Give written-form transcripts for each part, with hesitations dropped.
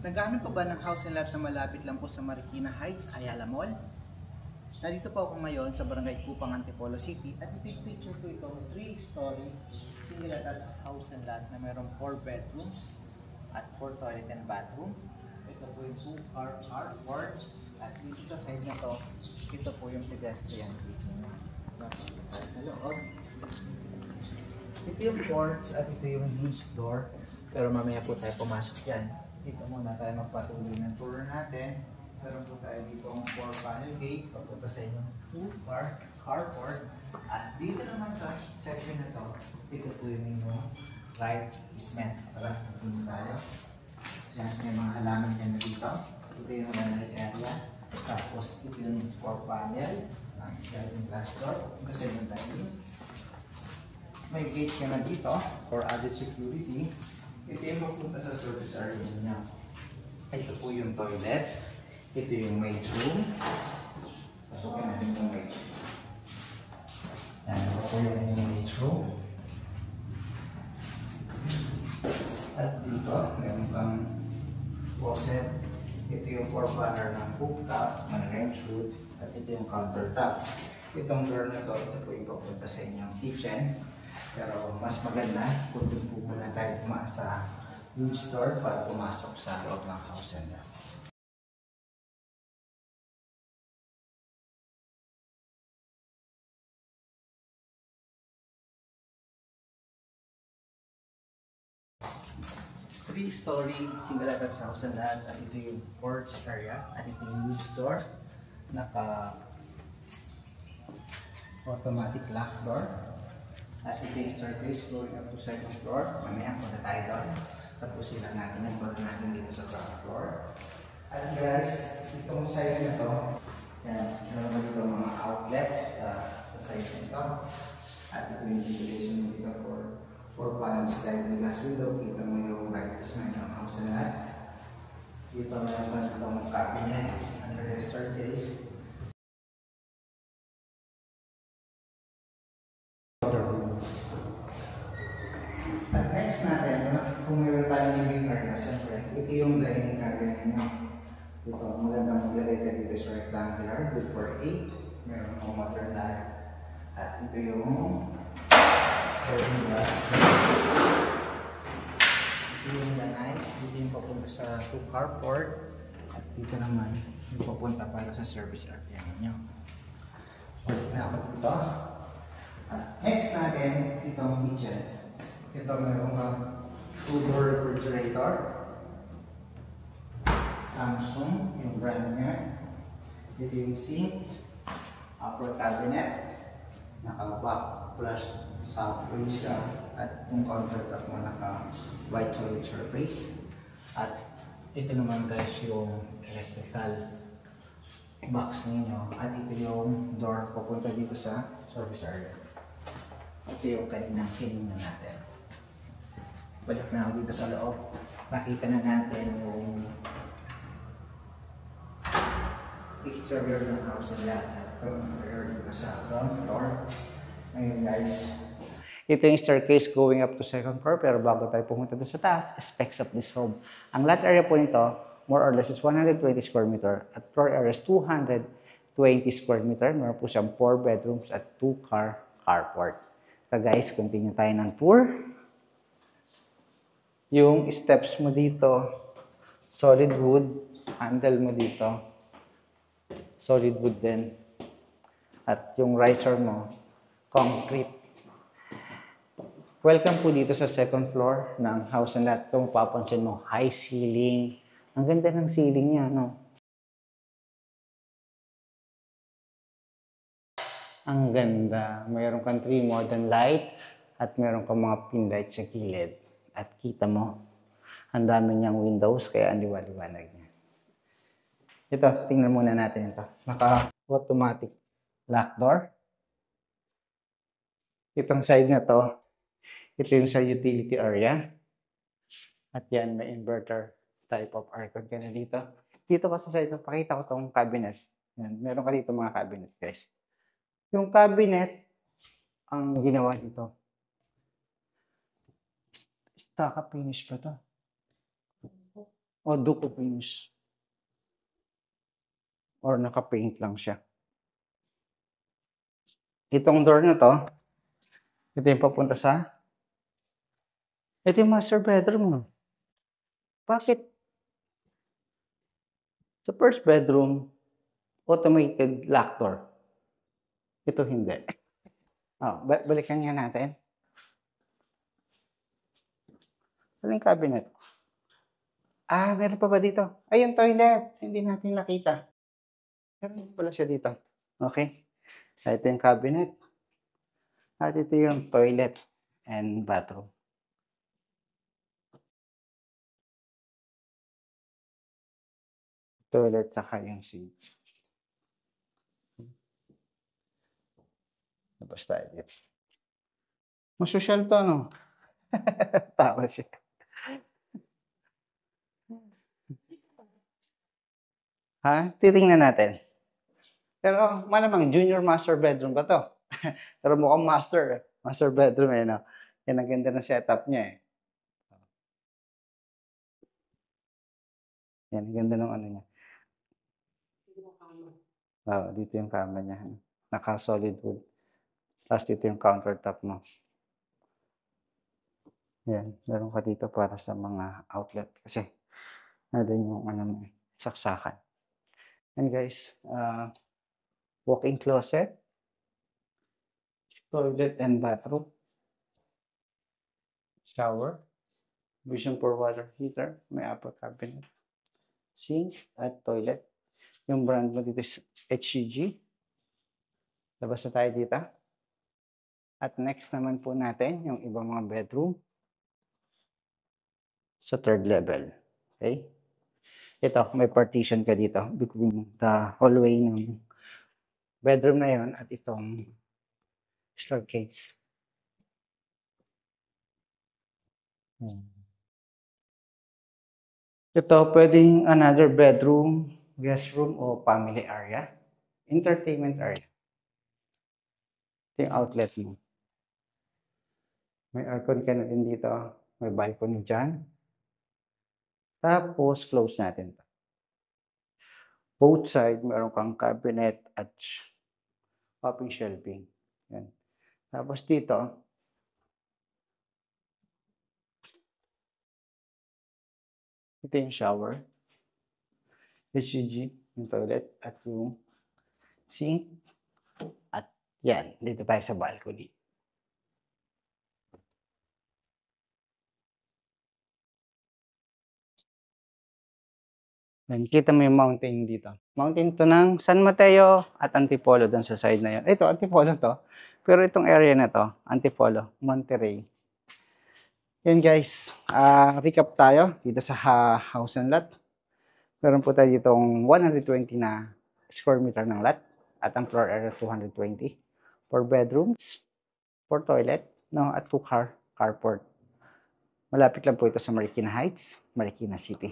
Naghahanap pa ba ng house and lot na malapit lang po sa Marikina Heights, Ayala Mall? Nandito po ako ngayon sa Barangay Kupang, Antipolo City at ipipicture ko itong 3-story single attached house and lot na mayroong 4 bedrooms at 4 toilet and bathroom. Ito po yung 2-car carport at dito sa side na to, ito po yung pedestrian gate niya. Sa loob. Ito yung porch at ito yung huge door. Pero mamaya po tayo pumasok yan. Dito muna tayo magpatuloy ng tour natin. Meron po tayo dito ang 4-panel gate. Papunta sa inyong 2-car carport. At dito naman sa section na to, ito po yung inyong right easement. Tara, tingin tayo. Yan, may mga halaman dyan na dito. Ito yung manalik area. Tapos ito yung 4-panel. Sliding glass door. Kasi yung tayo. May gate ka na dito for added security. Ito yung mapunta sa service area niya. Ito po yung toilet. Ito yung maid's room. Pasukin natin yung maid's room. Yan, ito po yung maid's room. At dito, meron pang faucet. Ito yung 4-burner ng cooktop, may range hood. At ito yung countertop. Itong door na to, ito po yung papunta sa inyong kitchen. Pero mas maganda kung doon po muna tayo pumasok sa huge door para pumasok sa loob ng house and lot. Three-story single attached house and lot at ito yung porch area at ito yung huge door. Naka automatic lock door. At ito yung staircase going up to 2nd floor. Mamaya punta tayo doon. Tapusin lang natin yung floor natin dito sa ground floor. At guys, itong side na to, yan, meron dito mga outlet sa side nito. At ito yung ventilation dito for panel sliding glass window. Kita mo yung right basement ng house na lahat. Dito meron pa itong cabinet under the staircase. At next natin, kung meron tayong living area, siyempre, ito yung dining area ninyo. Ito, magandang maglagay ka dito sa rectangular, good for 8. Meron akong maternal. At ito yung ito yung lanay. Ito yung papunta sa 2 carport. At dito naman, yung papunta para sa service area ninyo. Balik na ako dito. At next natin, ito ang kitchen. Ito meron kang 2-door refrigerator. Samsung, yung brand niya. Ito yung sink. Upper cabinet. Naka-back plus subway siya. At yung countertop mo naka-white solid surface. At ito naman guys yung electrical box ninyo. At ito yung door papunta dito sa service area. Ito yung kaninang kinina natin. Balik na ako dito sa loob. Nakita na natin yung exterior ng house and lot. Ito yung interior dito sa ground floor. Ngayon guys, ito yung staircase going up to 2nd floor. Pero bago tayo pumunta doon sa taas, specs of this home. Ang lot area po nito, more or less is 120 square meter. At floor area is 220 square meter. Meron po siyang 4 bedrooms at 2-car carport. So guys, continue tayo ng tour. Yung steps mo dito, solid wood. Handle mo dito, solid wood din. At yung riser mo, concrete. Welcome po dito sa 2nd floor ng house and lot. Kung mapapansin mo, high ceiling. Ang ganda ng ceiling niya, no? Ang ganda. Mayroon kang 3 modern light at mayroon kang mga pin light sa gilid. At kita mo, ang dami niyang windows kaya ang liwanag niya. Ito, tingnan muna natin ito. Naka-automatic lock door. Itong side na to, ito yung sa utility area. At yan, may inverter type of aircon ka na dito. Dito ka sa side, pakita ko itong cabinet. Yan, meron ka dito mga cabinet guys. Yung cabinet, ang ginawa dito, stucco finish pa to. o Duke of Views or naka-paint lang siya. Itong door na to, ito yung papunta sa, ito yung master bedroom mo. Bakit sa first bedroom, automated lock door? Ito hindi. Oh, balikan nga natin. Ano yung cabinet? Meron pa ba dito? Ay, yung toilet. Hindi natin nakita. Meron pala siya dito. Okay. Ito yung cabinet. At ito yung toilet and bathroom. Toilet saka yung sink. Tapos tayo dito. Masosyal to, no? Tawa siya. Titingnan natin. Pero malamang junior master bedroom ba to? Pero mukhang master. Master bedroom eh, no? Yan ang ganda ng setup niya eh. Yan, ang ganda ng ano niya. Dito yung kama niya. Naka-solid wood. Tapos dito yung countertop mo. Yan, meron ka dito para sa mga outlet. Kasi, nandun yung ano mo, saksakan. And guys, walk-in closet, toilet and bathroom, shower, vision for water heater, may upper cabinet, sink at toilet. Yung brand mo dito is HCG. Labas na tayo dito. At next naman po natin, yung ibang mga bedroom sa third level. Okay? Ito, may partition ka dito between the hallway ng bedroom na yon at itong staircase. Ito, pwedeng another bedroom, guest room, o family area. Entertainment area. Ito yung outlet mo. May aircon ka na din dito. May balcony dyan. Tapos, close natin. Both side, meron kang cabinet at popping shelving. Yan. Tapos dito, ito yung shower. HCG, yung toilet, at yung sink. At yan, dito tayo sa balcony. Yan, kita mo yung mountain dito. Mountain to ng San Mateo at Antipolo doon sa side na yun. Ito, Antipolo to. Pero itong area na to, Antipolo, Monterey. Yan guys, recap tayo dito sa house and lot. Meron po tayo ditong 120 na square meter ng lot at ang floor area 220. 4 bedrooms, 4 toilet, no, at 2 carport. Malapit lang po ito sa Marikina Heights, Marikina City.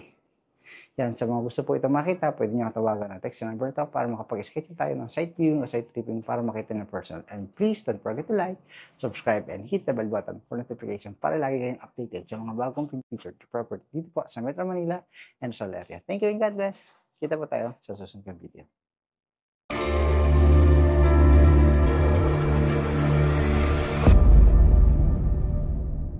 Yan, sa mga gusto po ito makita, pwede nyo tawagan ng text sa number ito para makapag-sketch tayo ng site viewing o site tripping para makita ng personal. And please don't forget to like, subscribe, and hit the bell button for notification para lagi kayong updated sa mga bagong featured property dito po sa Metro Manila and Sol area. Thank you and God bless. Kita po tayo sa susunod na video.